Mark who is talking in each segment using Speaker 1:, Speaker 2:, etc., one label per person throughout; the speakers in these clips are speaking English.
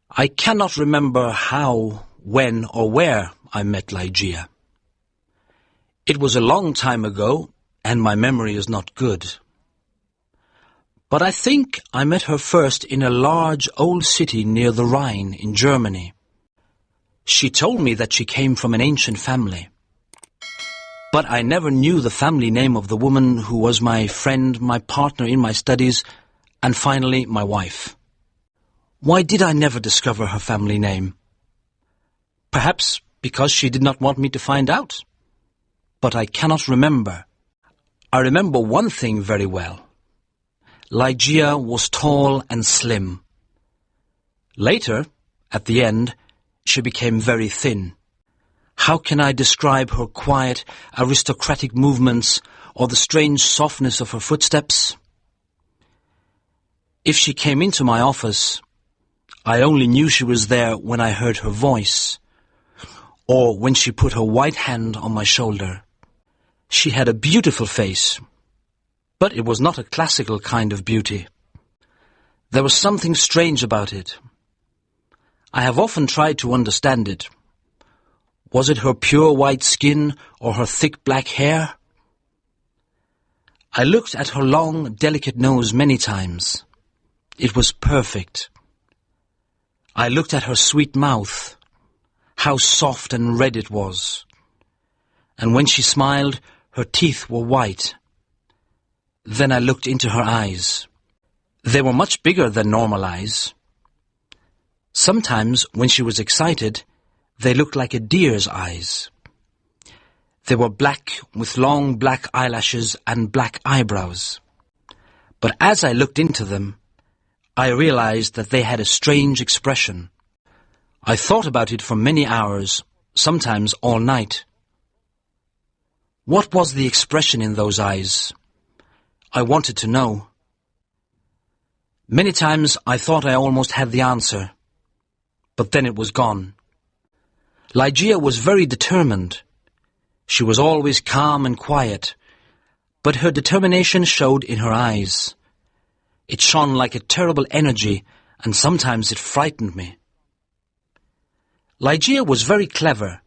Speaker 1: I cannot remember how, when, or where I met Ligeia. It was a long time ago, and my memory is not good. But I think I met her first in a large old city near the Rhine in Germany. She told me that she came from an ancient family. But I never knew the family name of the woman who was my friend, my partner in my studies, and finally my wife. Why did I never discover her family name? Perhaps because she did not want me to find out. But I cannot remember. I remember one thing very well. Ligeia was tall and slim. Later, at the end, she became very thin. How can I describe her quiet, aristocratic movements or the strange softness of her footsteps? If she came into my office, I only knew she was there when I heard her voice, or when she put her white hand on my shoulder. She had a beautiful face, but it was not a classical kind of beauty. There was something strange about it. I have often tried to understand it. Was it her pure white skin or her thick black hair? I looked at her long, delicate nose many times. It was perfect. I looked at her sweet mouth. How soft and red it was. And when she smiled, her teeth were white. Then I looked into her eyes. They were much bigger than normal eyes. Sometimes, when she was excited, they looked like a deer's eyes. They were black with long black eyelashes and black eyebrows. But as I looked into them, I realized that they had a strange expression. I thought about it for many hours, sometimes all night. What was the expression in those eyes? I wanted to know. Many times I thought I almost had the answer, but then it was gone. Ligeia was very determined. She was always calm and quiet, but her determination showed in her eyes. It shone like a terrible energy, and sometimes it frightened me. Ligeia was very clever.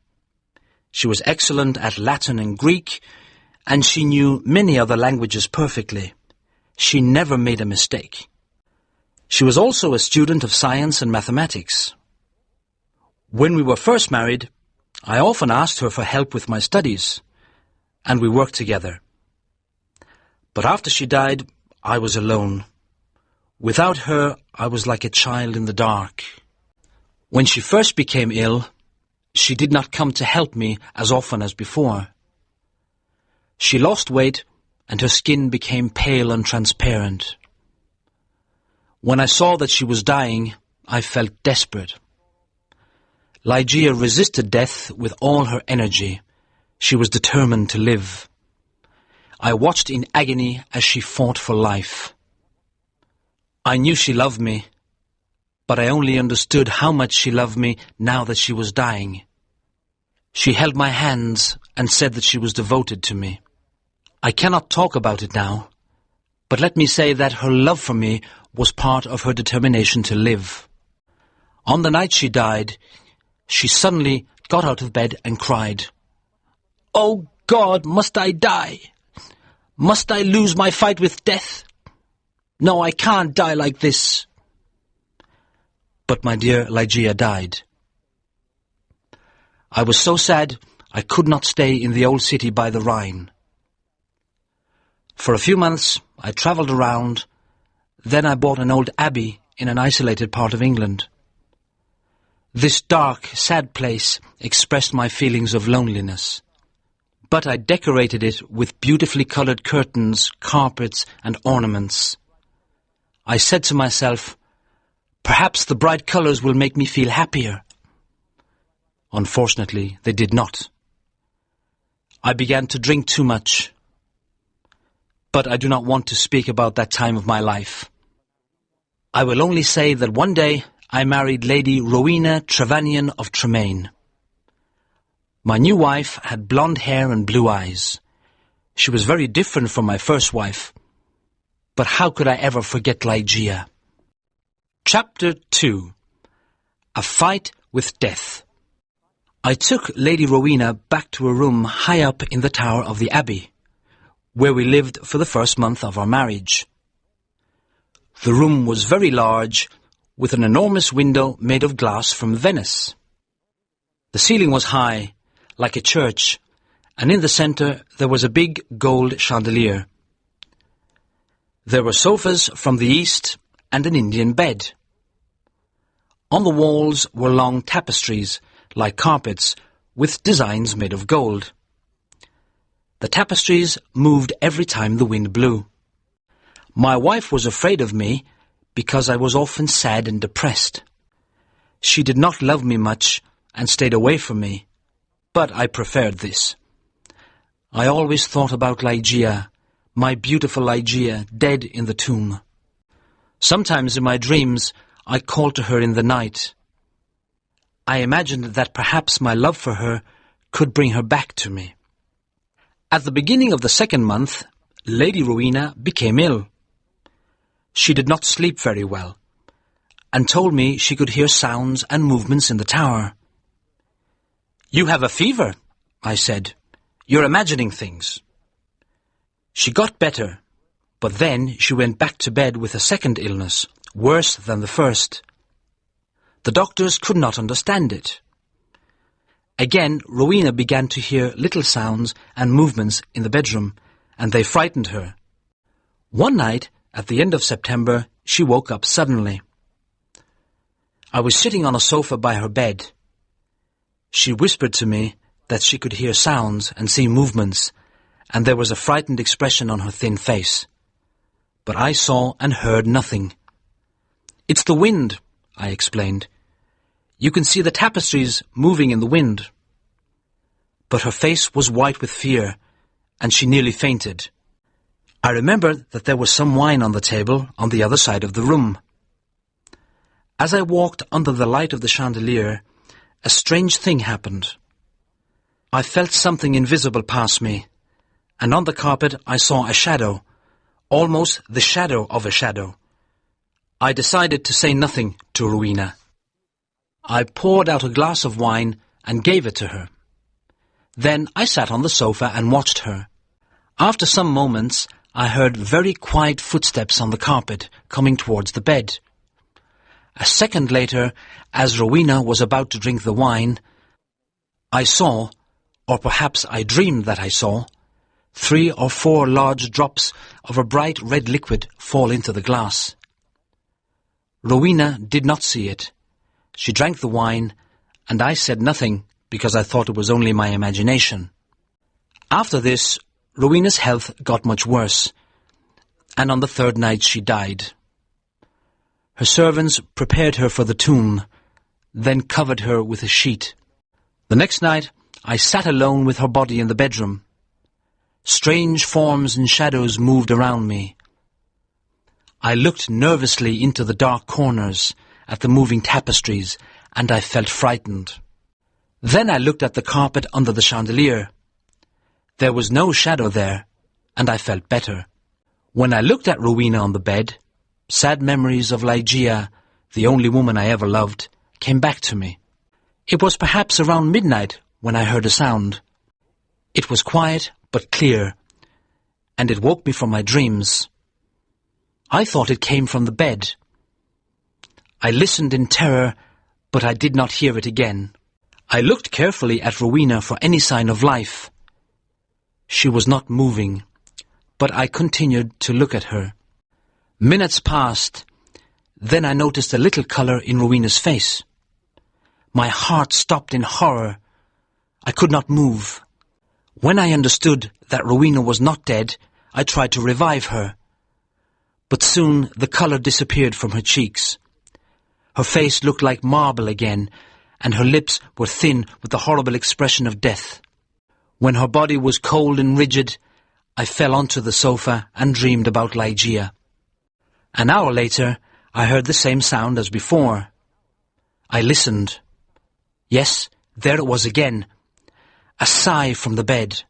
Speaker 1: She was excellent at Latin and Greek, and she knew many other languages perfectly. She never made a mistake. She was also a student of science and mathematics. When we were first married, I often asked her for help with my studies, and we worked together. But after she died, I was alone. Without her, I was like a child in the dark. When she first became ill, she did not come to help me as often as before. She lost weight, and her skin became pale and transparent. When I saw that she was dying, I felt desperate. Ligeia resisted death with all her energy. She was determined to live. I watched in agony as she fought for life. I knew she loved me, but I only understood how much she loved me now that she was dying. She held my hands and said that she was devoted to me. I cannot talk about it now, but let me say that her love for me was part of her determination to live. On the night she died, she suddenly got out of bed and cried, "Oh God, must I die? Must I lose my fight with death? No, I can't die like this." But my dear Ligeia died. I was so sad I could not stay in the old city by the Rhine. For a few months I travelled around, then I bought an old abbey in an isolated part of England. This dark, sad place expressed my feelings of loneliness. But I decorated it with beautifully coloured curtains, carpets, and ornaments. I said to myself, perhaps the bright colours will make me feel happier. Unfortunately, they did not. I began to drink too much. But I do not want to speak about that time of my life. I will only say that one day I married Lady Rowena Trevanion of Tremaine. My new wife had blonde hair and blue eyes. She was very different from my first wife. But how could I ever forget Ligeia? Chapter 2. A fight with death. I took Lady Rowena back to a room high up in the tower of the Abbey, where we lived for the first month of our marriage. The room was very large, with an enormous window made of glass from Venice. The ceiling was high, like a church, and in the centre there was a big gold chandelier. There were sofas from the east and an Indian bed. On the walls were long tapestries, like carpets, with designs made of gold. The tapestries moved every time the wind blew. My wife was afraid of me because I was often sad and depressed. She did not love me much and stayed away from me, but I preferred this. I always thought about Ligeia, my beautiful Ligeia, dead in the tomb. Sometimes in my dreams I called to her in the night. I imagined that perhaps my love for her could bring her back to me. At the beginning of the second month, Lady Rowena became ill. She did not sleep very well, and told me she could hear sounds and movements in the tower. "You have a fever," I said. "You're imagining things." She got better, but then she went back to bed with a second illness, worse than the first. The doctors could not understand it. Again, Rowena began to hear little sounds and movements in the bedroom, and they frightened her. One night, at the end of September, she woke up suddenly. I was sitting on a sofa by her bed. She whispered to me that she could hear sounds and see movements, and there was a frightened expression on her thin face. But I saw and heard nothing. "It's the wind," I explained. "You can see the tapestries moving in the wind." But her face was white with fear, and she nearly fainted. I remembered that there was some wine on the table on the other side of the room. As I walked under the light of the chandelier, a strange thing happened. I felt something invisible pass me, and on the carpet I saw a shadow, almost the shadow of a shadow. I decided to say nothing to Rowena. I poured out a glass of wine and gave it to her. Then I sat on the sofa and watched her. After some moments, I heard very quiet footsteps on the carpet coming towards the bed. A second later, as Rowena was about to drink the wine, I saw, or perhaps I dreamed that I saw, 3 or 4 large drops of a bright red liquid fall into the glass. Rowena did not see it. She drank the wine, and I said nothing because I thought it was only my imagination. After this, Rowena's health got much worse, and on the third night she died. Her servants prepared her for the tomb, then covered her with a sheet. The next night I sat alone with her body in the bedroom. Strange forms and shadows moved around me. I looked nervously into the dark corners at the moving tapestries, and I felt frightened. Then I looked at the carpet under the chandelier. There was no shadow there, and I felt better. When I looked at Rowena on the bed, sad memories of Ligeia, the only woman I ever loved, came back to me. It was perhaps around midnight when I heard a sound. It was quiet but clear, and it woke me from my dreams. I thought it came from the bed. I listened in terror, but I did not hear it again. I looked carefully at Rowena for any sign of life. She was not moving, but I continued to look at her. Minutes passed. Then I noticed a little colour in Rowena's face. My heart stopped in horror. I could not move. When I understood that Rowena was not dead, I tried to revive her. But soon the colour disappeared from her cheeks. Her face looked like marble again, and her lips were thin with the horrible expression of death. When her body was cold and rigid, I fell onto the sofa and dreamed about Ligeia. An hour later, I heard the same sound as before. I listened. Yes, there it was again, a sigh from the bed.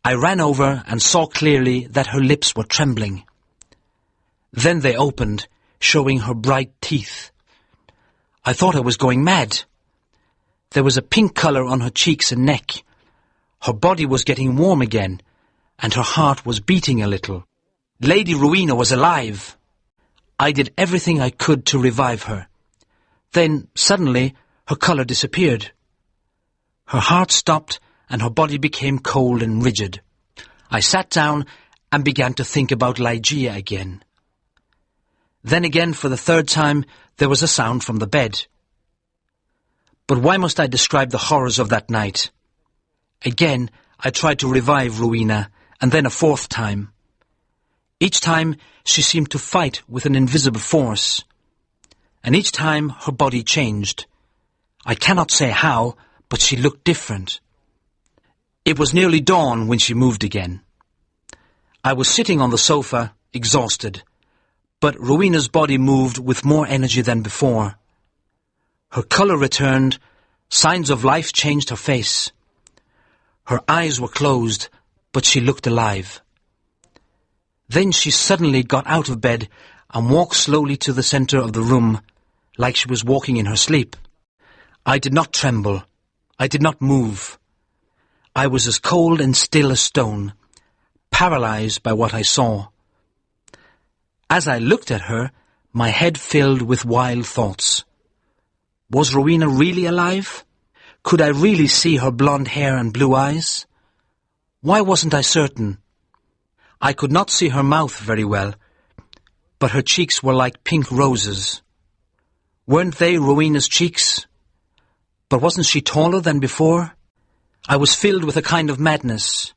Speaker 1: I ran over and saw clearly that her lips were trembling. Then they opened, showing her bright teeth. I thought I was going mad. There was a pink colour on her cheeks and neck. Her body was getting warm again, and her heart was beating a little. Lady Rowena was alive. I did everything I could to revive her. Then, suddenly, her colour disappeared. Her heart stopped, and her body became cold and rigid. I sat down and began to think about Ligeia again. Then again, for the third time, there was a sound from the bed. But why must I describe the horrors of that night? Again, I tried to revive Rowena, and then a fourth time. Each time, she seemed to fight with an invisible force. And each time, her body changed. I cannot say how, but she looked different. It was nearly dawn when she moved again. I was sitting on the sofa, exhausted, but Rowena's body moved with more energy than before. Her colour returned, signs of life changed her face. Her eyes were closed, but she looked alive. Then she suddenly got out of bed and walked slowly to the centre of the room, like she was walking in her sleep. I did not tremble. I did not move. I was as cold and still as stone, paralysed by what I saw. As I looked at her, my head filled with wild thoughts. Was Rowena really alive? Could I really see her blonde hair and blue eyes? Why wasn't I certain? I could not see her mouth very well, but her cheeks were like pink roses. Weren't they Rowena's cheeks? But wasn't she taller than before? I was filled with a kind of madness.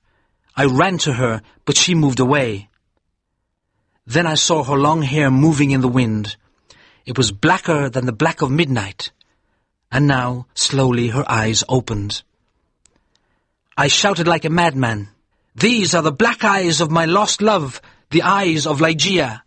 Speaker 1: I ran to her, but she moved away. Then I saw her long hair moving in the wind. It was blacker than the black of midnight. And now, slowly, her eyes opened. I shouted like a madman, "These are the black eyes of my lost love, the eyes of Ligeia."